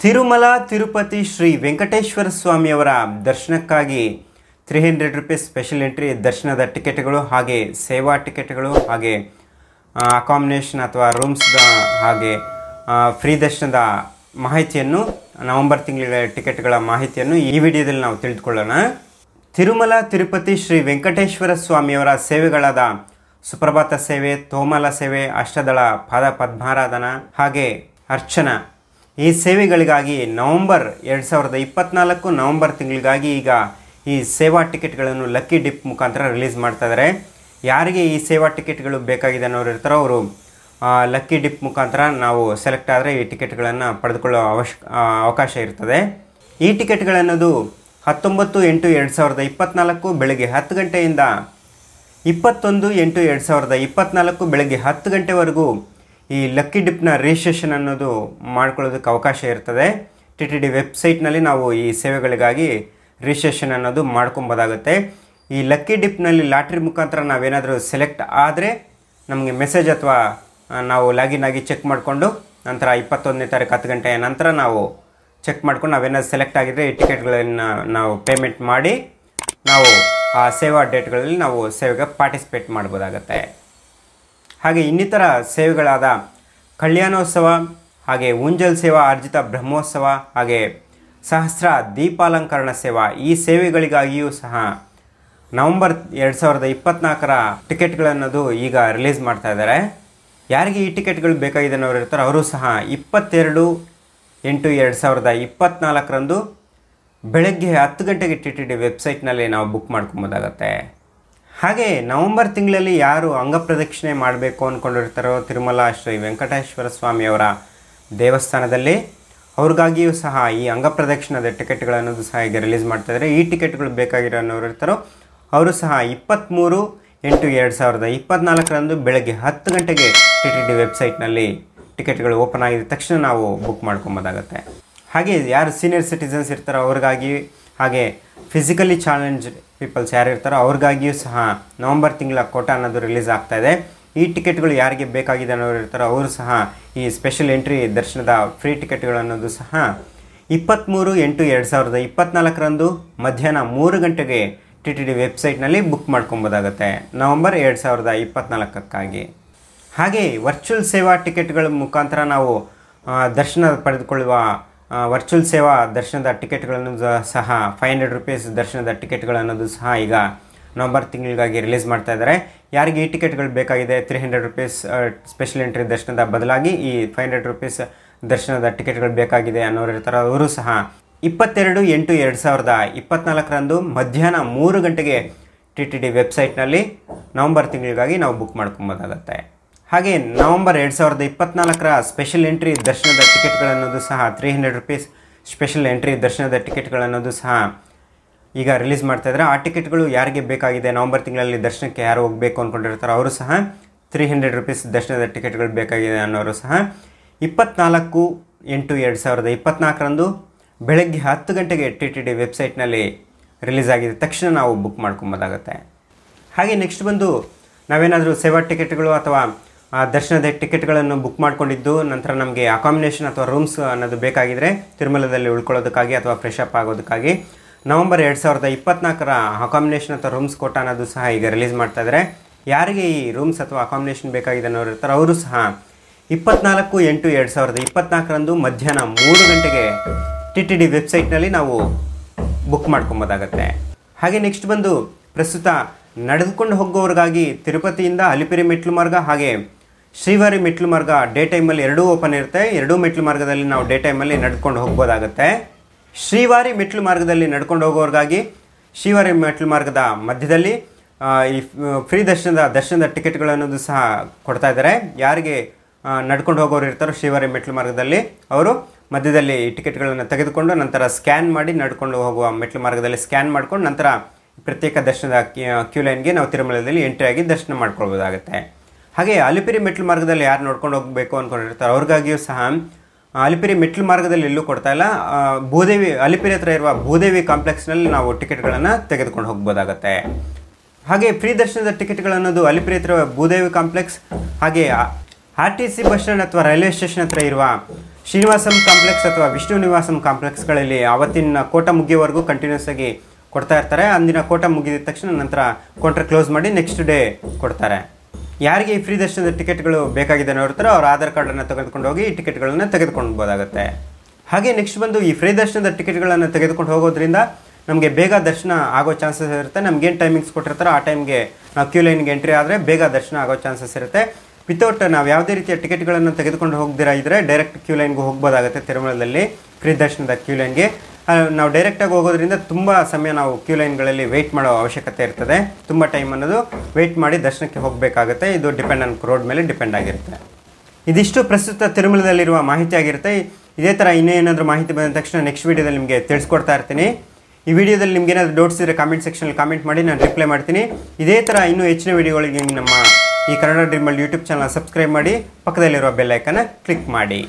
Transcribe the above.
ತಿರುಮಲ ತಿರುಪತಿ ಶ್ರೀ ವೆಂಕಟೇಶ್ವರ ಸ್ವಾಮಿಯವರ ದರ್ಶನಕ್ಕಾಗಿ 300 rupees special entry ದರ್ಶನದ ಟಿಕೆಟ್ಗಳು ಹಾಗೆ ಸೇವಾ ಟಿಕೆಟ್ಗಳು ಹಾಗೆ ಅಕಾಮಿಡೇಷನ್ ಅಥವಾ ರೂಮ್ಸ್ದ ಹಾಗೆ ಫ್ರೀ ದರ್ಶನದ ಮಾಹಿತಿಯನ್ನು ನವೆಂಬರ್ ತಿಂಗಳ ಟಿಕೆಟ್ಗಳ ಮಾಹಿತಿಯನ್ನು ಈ ವಿಡಿಯೋದಲ್ಲಿ ನಾವು ತಿಳಿದುಕೊಳ್ಳೋಣ. ತಿರುಮಲ ತಿರುಪತಿ ಶ್ರೀ ವೆಂಕಟೇಶ್ವರ ಸ್ವಾಮಿಯವರ ಸೇವೆಗಳಾದ ಸುಪ್ರಭಾತ ಸೇವೆ, ತೋಮಲ ಸೇವೆ, ಅಷ್ಟದಳ ಪಾದ ಪದ್ಮಾರಾಧನಾ ಹಾಗೆ ಅರ್ಚನಾ ಈ ಸೇವೆಗಳಿಗಾಗಿ ನವೆಂಬರ್ 2024 ನವೆಂಬರ್ ತಿಂಗಳಿಗಾಗಿ ಈಗ ಈ ಸೇವಾ ಟಿಕೆಟ್ಗಳನ್ನು ಲಕ್ಕಿ ಡಿಪ್ ಮುಖಾಂತರ ರಿಲೀಸ್ ಮಾಡ್ತಾ ಇದ್ದಾರೆ. ಯಾರಿಗೆ ಈ ಸೇವಾ ಟಿಕೆಟ್ಗಳು ಬೇಕಾಗಿದೆ ಅನ್ನೋರು ಇರ್ತಾರೋ ಅವರು ಲಕ್ಕಿ ಡಿಪ್ ಮುಖಾಂತರ ನಾವು ಸೆಲೆಕ್ಟ್ ಆದರೆ ಈ ಟಿಕೆಟ್ಗಳನ್ನು ಪಡೆದುಕೊಳ್ಳೋ ಅವಕಾಶ ಇರ್ತದೆ. ಈ ಟಿಕೆಟ್ಗಳನ್ನೋದು 19/8/2024 ಬೆಳಗ್ಗೆ 10 ಗಂಟೆಯಿಂದ 21/8/2024 ಬೆಳಗ್ಗೆ 10 ಗಂಟೆವರೆಗೂ ಈ ಲಕ್ಕಿ ಡಿಪ್ನ ರಿಜಿಸ್ಟ್ರೇಷನ್ ಅನ್ನೋದು ಮಾಡ್ಕೊಳ್ಳೋದಕ್ಕೆ ಅವಕಾಶ ಇರ್ತದೆ. TTD ವೆಬ್ಸೈಟ್ನಲ್ಲಿ ನಾವು ಈ ಸೇವೆಗಳಿಗಾಗಿ ರಿಜಿಸ್ಟ್ರೇಷನ್ ಅನ್ನೋದು ಮಾಡ್ಕೊಬೋದಾಗುತ್ತೆ. ಈ ಲಕ್ಕಿ ಡಿಪ್ನಲ್ಲಿ ಲಾಟ್ರಿ ಮುಖಾಂತರ ನಾವೇನಾದರೂ ಸೆಲೆಕ್ಟ್ ಆದರೆ ನಮಗೆ ಮೆಸೇಜ್ ಅಥವಾ ನಾವು ಲಾಗಿನ್ ಆಗಿ ಚೆಕ್ ಮಾಡಿಕೊಂಡು ನಂತರ 21ನೇ ತಾರೀಕು 10 ಗಂಟೆಯ ನಂತರ ನಾವು ಚೆಕ್ ಮಾಡ್ಕೊಂಡು ನಾವೇನಾದ್ರು ಸೆಲೆಕ್ಟ್ ಆಗಿದ್ದರೆ ಈ ಟಿಕೆಟ್ಗಳನ್ನು ನಾವು ಪೇಮೆಂಟ್ ಮಾಡಿ ನಾವು ಆ ಸೇವಾ ಡೇಟ್ಗಳಲ್ಲಿ ನಾವು ಸೇವೆಗೆ ಪಾರ್ಟಿಸಿಪೇಟ್ ಮಾಡ್ಬೋದಾಗತ್ತೆ. ಹಾಗೆ ಇನ್ನಿತರ ಸೇವೆಗಳಾದ ಕಲ್ಯಾಣೋತ್ಸವ ಹಾಗೆ ಊಂಜಲ್ ಸೇವಾ ಅರ್ಜಿತ ಬ್ರಹ್ಮೋತ್ಸವ ಹಾಗೆ ಸಹಸ್ರ ದೀಪಾಲಂಕರಣ ಸೇವಾ ಈ ಸೇವೆಗಳಿಗಾಗಿಯೂ ಸಹ ನವೆಂಬರ್ 2024 ಟಿಕೆಟ್ಗಳನ್ನೋದು ಈಗ ರಿಲೀಸ್ ಮಾಡ್ತಾ ಇದ್ದಾರೆ. ಯಾರಿಗೆ ಈ ಟಿಕೆಟ್ಗಳು ಬೇಕಾಗಿದೆ ಅನ್ನೋರು ಇರ್ತಾರೆ ಅವರು ಸಹ 22/8/2024 ಬೆಳಗ್ಗೆ 10 ಗಂಟೆಗೆ TTD ವೆಬ್ಸೈಟ್ನಲ್ಲಿ ನಾವು ಬುಕ್ ಮಾಡ್ಕೊಬೋದಾಗತ್ತೆ. ಹಾಗೆ ನವೆಂಬರ್ ತಿಂಗಳಲ್ಲಿ ಯಾರು ಅಂಗಪ್ರದಕ್ಷಿಣೆ ಮಾಡಬೇಕು ಅಂದ್ಕೊಂಡಿರ್ತಾರೋ ತಿರುಮಲ ಶ್ರೀ ವೆಂಕಟೇಶ್ವರ ಸ್ವಾಮಿಯವರ ದೇವಸ್ಥಾನದಲ್ಲಿ ಅವ್ರಿಗಾಗಿಯೂ ಸಹ ಈ ಅಂಗಪ್ರದಕ್ಷಿಣದ ಟಿಕೆಟ್ಗಳನ್ನೋದು ಸಹ ಈಗ ರಿಲೀಸ್ ಮಾಡ್ತಾಯಿದ್ದಾರೆ. ಈ ಟಿಕೆಟ್ಗಳು ಬೇಕಾಗಿರೋ ಅನ್ನೋರು ಇರ್ತಾರೋ ಅವರು ಸಹ 23/8/2024 ಬೆಳಗ್ಗೆ 10 ಗಂಟೆಗೆ TTD ವೆಬ್ಸೈಟ್ನಲ್ಲಿ ಟಿಕೆಟ್ಗಳು ಓಪನ್ ಆಗಿದ ತಕ್ಷಣ ನಾವು ಬುಕ್ ಮಾಡ್ಕೊಬೋದಾಗತ್ತೆ. ಹಾಗೆ ಯಾರು ಸೀನಿಯರ್ ಸಿಟಿಸನ್ಸ್ ಇರ್ತಾರೋ ಅವ್ರಿಗಾಗಿ ಹಾಗೆ ಫಿಸಿಕಲಿ ಚಾಲೆಂಜ್ ಪೀಪಲ್ಸ್ ಯಾರು ಇರ್ತಾರೋ ಅವ್ರಿಗಾಗಿಯೂ ಸಹ ನವೆಂಬರ್ ತಿಂಗಳ ಕೋಟಾ ಅನ್ನೋದು ರಿಲೀಸ್ ಆಗ್ತಾಯಿದೆ. ಈ ಟಿಕೆಟ್ಗಳು ಯಾರಿಗೆ ಬೇಕಾಗಿದೆ ಅನ್ನೋರು ಇರ್ತಾರೋ ಅವರು ಸಹ ಈ ಸ್ಪೆಷಲ್ ಎಂಟ್ರಿ ದರ್ಶನದ ಫ್ರೀ ಟಿಕೆಟ್ಗಳು ಅನ್ನೋದು ಸಹ 23/8/2024 ಮಧ್ಯಾಹ್ನ 3 ಗಂಟೆಗೆ TTD ವೆಬ್ಸೈಟ್ನಲ್ಲಿ ಬುಕ್ ಮಾಡ್ಕೊಬೋದಾಗತ್ತೆ ನವೆಂಬರ್ 2024ಕ್ಕಾಗಿ. ಹಾಗೆ ವರ್ಚುವಲ್ ಸೇವಾ ಟಿಕೆಟ್ಗಳ ಮುಖಾಂತರ ನಾವು ದರ್ಶನ ಪಡೆದುಕೊಳ್ಳುವ ವರ್ಚುವಲ್ ಸೇವಾ ದರ್ಶನದ ಟಿಕೆಟ್ಗಳನ್ನು ಸಹ 500 ರೂಪೀಸ್ ದರ್ಶನದ ಟಿಕೆಟ್ಗಳನ್ನೋದು ಸಹ ಈಗ ನವೆಂಬರ್ ತಿಂಗಳಿಗಾಗಿ ರಿಲೀಸ್ ಮಾಡ್ತಾ ಇದ್ದಾರೆ. ಯಾರಿಗೆ ಈ ಟಿಕೆಟ್ಗಳು ಬೇಕಾಗಿದೆ 300 ರೂಪೀಸ್ ಸ್ಪೆಷಲ್ ಎಂಟ್ರಿ ದರ್ಶನದ ಬದಲಾಗಿ ಈ 500 ರೂಪೀಸ್ ದರ್ಶನದ ಟಿಕೆಟ್ಗಳು ಬೇಕಾಗಿದೆ ಅನ್ನೋರು ಇರ್ತಾರೆ ಅವರು ಸಹ 22/8/2024 ಮಧ್ಯಾಹ್ನ 3 ಗಂಟೆಗೆ TTD ವೆಬ್ಸೈಟ್ನಲ್ಲಿ ನವೆಂಬರ್ ತಿಂಗಳಿಗಾಗಿ ನಾವು ಬುಕ್ ಮಾಡ್ಕೊಬೋದಾಗತ್ತೆ. ಹಾಗೆ ನವೆಂಬರ್ 2024 ಸ್ಪೆಷಲ್ ಎಂಟ್ರಿ ದರ್ಶನದ ಟಿಕೆಟ್ಗಳನ್ನೋದು ಸಹ 300 ರೂಪೀಸ್ ಸ್ಪೆಷಲ್ ಎಂಟ್ರಿ ದರ್ಶನದ ಟಿಕೆಟ್ಗಳನ್ನೋದು ಸಹ ಈಗ ರಿಲೀಸ್ ಮಾಡ್ತಾಯಿದ್ದಾರೆ. ಆ ಟಿಕೆಟ್ಗಳು ಯಾರಿಗೆ ಬೇಕಾಗಿದೆ ನವೆಂಬರ್ ತಿಂಗಳಲ್ಲಿ ದರ್ಶನಕ್ಕೆ ಯಾರು ಹೋಗಬೇಕು ಅಂದ್ಕೊಂಡಿರ್ತಾರೋ ಅವರು ಸಹ 300 ರೂಪೀಸ್ ದರ್ಶನದ ಟಿಕೆಟ್ಗಳು ಬೇಕಾಗಿದೆ ಅನ್ನೋರು ಸಹ 24/8/2024 ಬೆಳಗ್ಗೆ 10 ಗಂಟೆಗೆ TTD ವೆಬ್ಸೈಟ್ನಲ್ಲಿ ರಿಲೀಸ್ ಆಗಿದ ತಕ್ಷಣ ನಾವು ಬುಕ್ ಮಾಡ್ಕೊಬೋದಾಗತ್ತೆ. ಹಾಗೆ ನೆಕ್ಸ್ಟ್ ಬಂದು ನಾವೇನಾದರೂ ಸೇವಾ ಟಿಕೆಟ್ಗಳು ಅಥವಾ ದರ್ಶನದ ಟಿಕೆಟ್ಗಳನ್ನು ಬುಕ್ ಮಾಡ್ಕೊಂಡಿದ್ದು ನಂತರ ನಮಗೆ ಅಕಾಮಿಡೇಷನ್ ಅಥವಾ ರೂಮ್ಸ್ ಅನ್ನೋದು ಬೇಕಾಗಿದ್ದರೆ ತಿರುಮಲದಲ್ಲಿ ಉಳ್ಕೊಳ್ಳೋದಕ್ಕಾಗಿ ಅಥವಾ ಫ್ರೆಶ್ ಅಪ್ ಆಗೋದಕ್ಕಾಗಿ ನವೆಂಬರ್ 2024 ಅಕಾಮಿಡೇಷನ್ ಅಥವಾ ರೂಮ್ಸ್ ಕೋಟಾ ಅನ್ನೋದು ಸಹ ಈಗ ರಿಲೀಸ್ ಮಾಡ್ತಾಯಿದ್ದಾರೆ. ಯಾರಿಗೆ ಈ ರೂಮ್ಸ್ ಅಥವಾ ಅಕಾಮಿಡೇಷನ್ ಬೇಕಾಗಿದೆ ಅನ್ನೋರು ಇರ್ತಾರೆ ಅವರು ಸಹ 24/8/2024 ಮಧ್ಯಾಹ್ನ 3 ಗಂಟೆಗೆ TTD ವೆಬ್ಸೈಟ್ನಲ್ಲಿ ನಾವು ಬುಕ್ ಮಾಡ್ಕೊಬೋದಾಗತ್ತೆ. ಹಾಗೆ ನೆಕ್ಸ್ಟ್ ಬಂದು ಪ್ರಸ್ತುತ ನಡೆದುಕೊಂಡು ಹೋಗೋರಿಗಾಗಿ ತಿರುಪತಿಯಿಂದ ಅಲಿಪಿರಿ ಮೆಟ್ಲು ಮಾರ್ಗ ಹಾಗೆ ಶ್ರೀವಾರಿ ಮೆಟ್ಲು ಮಾರ್ಗ ಡೇ ಟೈಮಲ್ಲಿ ಎರಡೂ ಓಪನ್ ಇರುತ್ತೆ. ಎರಡೂ ಮೆಟ್ಲು ಮಾರ್ಗದಲ್ಲಿ ನಾವು ಡೇ ಟೈಮಲ್ಲಿ ನಡ್ಕೊಂಡು ಹೋಗ್ಬೋದಾಗತ್ತೆ. ಶ್ರೀವಾರಿ ಮೆಟ್ಲು ಮಾರ್ಗದಲ್ಲಿ ನಡ್ಕೊಂಡು ಹೋಗೋರಿಗಾಗಿ ಶ್ರೀವಾರಿ ಮೆಟ್ಲು ಮಾರ್ಗದ ಮಧ್ಯದಲ್ಲಿ ಈ ಫ್ರೀ ದರ್ಶನದ ಟಿಕೆಟ್ಗಳನ್ನೋದು ಸಹ ಕೊಡ್ತಾ ಇದ್ದಾರೆ. ಯಾರಿಗೆ ನಡ್ಕೊಂಡು ಹೋಗೋರು ಇರ್ತಾರೋ ಶ್ರೀವಾರಿ ಮೆಟ್ಲು ಮಾರ್ಗದಲ್ಲಿ ಅವರು ಮಧ್ಯದಲ್ಲಿ ಈ ಟಿಕೆಟ್ಗಳನ್ನು ತೆಗೆದುಕೊಂಡು ನಂತರ ಸ್ಕ್ಯಾನ್ ಮಾಡಿ ನಡ್ಕೊಂಡು ಹೋಗುವ ಮೆಟ್ಲು ಮಾರ್ಗದಲ್ಲಿ ಸ್ಕ್ಯಾನ್ ಮಾಡ್ಕೊಂಡು ನಂತರ ಪ್ರತ್ಯೇಕ ದರ್ಶನದ ಕ್ಯೂ ಲೈನ್ಗೆ ನಾವು ತಿರುಮಲದಲ್ಲಿ ಎಂಟ್ರಿ ಆಗಿ ದರ್ಶನ ಮಾಡ್ಕೊಳ್ಬೋದಾಗುತ್ತೆ. ಹಾಗೆ ಅಲಿಪಿರಿ ಮೆಟ್ಲು ಮಾರ್ಗದಲ್ಲಿ ಯಾರು ನೋಡ್ಕೊಂಡು ಹೋಗಬೇಕು ಅಂದ್ಕೊಂಡಿರ್ತಾರೆ ಅವ್ರಿಗಾಗಿಯೂ ಸಹ ಅಲಿಪಿರಿ ಮೆಟ್ಲು ಮಾರ್ಗದಲ್ಲಿ ಎಲ್ಲೂ ಕೊಡ್ತಾ ಇಲ್ಲ. ಭೂದೇವಿ ಅಲಿಪಿರಿ ಹತ್ರ ಇರುವ ಭೂದೇವಿ ಕಾಂಪ್ಲೆಕ್ಸ್ನಲ್ಲಿ ನಾವು ಟಿಕೆಟ್ಗಳನ್ನು ತೆಗೆದುಕೊಂಡು ಹೋಗ್ಬೋದಾಗತ್ತೆ. ಹಾಗೆ ಫ್ರೀ ದರ್ಶನದ ಟಿಕೆಟ್ಗಳನ್ನೋದು ಅಲಿಪಿರಿ ಹತ್ರ ಭೂದೇವಿ ಕಾಂಪ್ಲೆಕ್ಸ್ ಹಾಗೆ RTC ಬಸ್ ಸ್ಟ್ಯಾಂಡ್ ಅಥವಾ ರೈಲ್ವೆ ಸ್ಟೇಷನ್ ಹತ್ರ ಇರುವ ಶ್ರೀನಿವಾಸಂ ಕಾಂಪ್ಲೆಕ್ಸ್ ಅಥವಾ ವಿಷ್ಣು ನಿವಾಸಂ ಕಾಂಪ್ಲೆಕ್ಸ್ಗಳಲ್ಲಿ ಆವತ್ತಿನ ಕೋಟ ಮುಗಿಯೋವರೆಗೂ ಕಂಟಿನ್ಯೂಸ್ ಆಗಿ ಕೊಡ್ತಾ ಇರ್ತಾರೆ. ಅಂದಿನ ಕೋಟ ಮುಗಿದ ತಕ್ಷಣ ನಂತರ ಕೌಂಟರ್ ಕ್ಲೋಸ್ ಮಾಡಿ ನೆಕ್ಸ್ಟ್ ಡೇ ಕೊಡ್ತಾರೆ. ಯಾರಿಗೆ ಈ ಫ್ರೀ ದರ್ಶನದ ಟಿಕೆಟ್ಗಳು ಬೇಕಾಗಿದೆ ನೋಡ್ತಾರೋ ಅವ್ರ ಆಧಾರ್ ಕಾರ್ಡನ್ನು ತೆಗೆದುಕೊಂಡು ಹೋಗಿ ಈ ಟಿಕೆಟ್ಗಳನ್ನು ತೆಗೆದುಕೊಳ್ಬೋದಾಗುತ್ತೆ. ಹಾಗೆ ನೆಕ್ಸ್ಟ್ ಬಂದು ಈ ಫ್ರೀ ದರ್ಶನದ ಟಿಕೆಟ್ಗಳನ್ನು ತೆಗೆದುಕೊಂಡು ಹೋಗೋದ್ರಿಂದ ನಮಗೆ ಬೇಗ ದರ್ಶನ ಆಗೋ ಚಾನ್ಸಸ್ ಇರುತ್ತೆ. ನಮಗೇನು ಟೈಮಿಂಗ್ಸ್ ಕೊಟ್ಟಿರ್ತಾರೋ ಆ ಟೈಮ್ಗೆ ನಾವು ಕ್ಯೂ ಲೈನ್ಗೆ ಎಂಟ್ರಿ ಆದರೆ ಬೇಗ ದರ್ಶನ ಆಗೋ ಚಾನ್ಸಸ್ ಇರುತ್ತೆ. ವಿತೌಟ್ ನಾವು ಯಾವುದೇ ರೀತಿಯ ಟಿಕೆಟ್ಗಳನ್ನು ತೆಗೆದುಕೊಂಡು ಹೋಗದಿರಾ ಇದ್ದರೆ ಡೈರೆಕ್ಟ್ ಕ್ಯೂ ಲೈನ್ಗೆ ಹೋಗ್ಬೋದಾಗುತ್ತೆ. ತಿರುಮಲದಲ್ಲಿ ಫ್ರೀ ದರ್ಶನದ ಕ್ಯೂ ಲೈನ್ಗೆ ನಾವು ಡೈರೆಕ್ಟಾಗಿ ಹೋಗೋದ್ರಿಂದ ತುಂಬ ಸಮಯ ನಾವು ಕ್ಯೂ ಲೈನ್ಗಳಲ್ಲಿ ವೆಯ್ಟ್ ಮಾಡೋ ಅವಶ್ಯಕತೆ ಇರ್ತದೆ. ತುಂಬ ಟೈಮ್ ಅನ್ನೋದು ವೆಯ್ಟ್ ಮಾಡಿ ದರ್ಶನಕ್ಕೆ ಹೋಗಬೇಕಾಗುತ್ತೆ. ಇದು ಡಿಪೆಂಡ್ ಆನ್ ರೋಡ್ ಮೇಲೆ ಡಿಪೆಂಡ್ ಆಗಿರುತ್ತೆ. ಇದಿಷ್ಟು ಪ್ರಸ್ತುತ ತಿರುಮಲದಲ್ಲಿರುವ ಮಾಹಿತಿ ಆಗಿರುತ್ತೆ. ಇದೇ ಥರ ಇನ್ನೇನಾದರೂ ಮಾಹಿತಿ ಬಂದ ತಕ್ಷಣ ನೆಕ್ಸ್ಟ್ ವೀಡಿಯೋದಲ್ಲಿ ನಿಮಗೆ ತಿಳಿಸ್ಕೊಡ್ತಾ ಇರ್ತೀನಿ. ಈ ವಿಡಿಯೋದಲ್ಲಿ ನಿಮ್ಗೆ ಏನಾದರೂ ಡೌಟ್ಸ್ ಇದ್ದರೆ ಕಾಮೆಂಟ್ ಸೆಕ್ಷನಲ್ಲಿ ಕಾಮೆಂಟ್ ಮಾಡಿ, ನಾನು ರಿಪ್ಲೈ ಮಾಡ್ತೀನಿ. ಇದೇ ಥರ ಇನ್ನೂ ಹೆಚ್ಚಿನ ವಿಡಿಯೋಗಳಿಗೆ ನಮ್ಮ ಈ Kannada dream world YouTube channel subscribe ಮಾಡಿ, ಪಕ್ಕದಲ್ಲಿರುವ ಬೆಲ್ ಐಕನ್ನ ಕ್ಲಿಕ್ ಮಾಡಿ.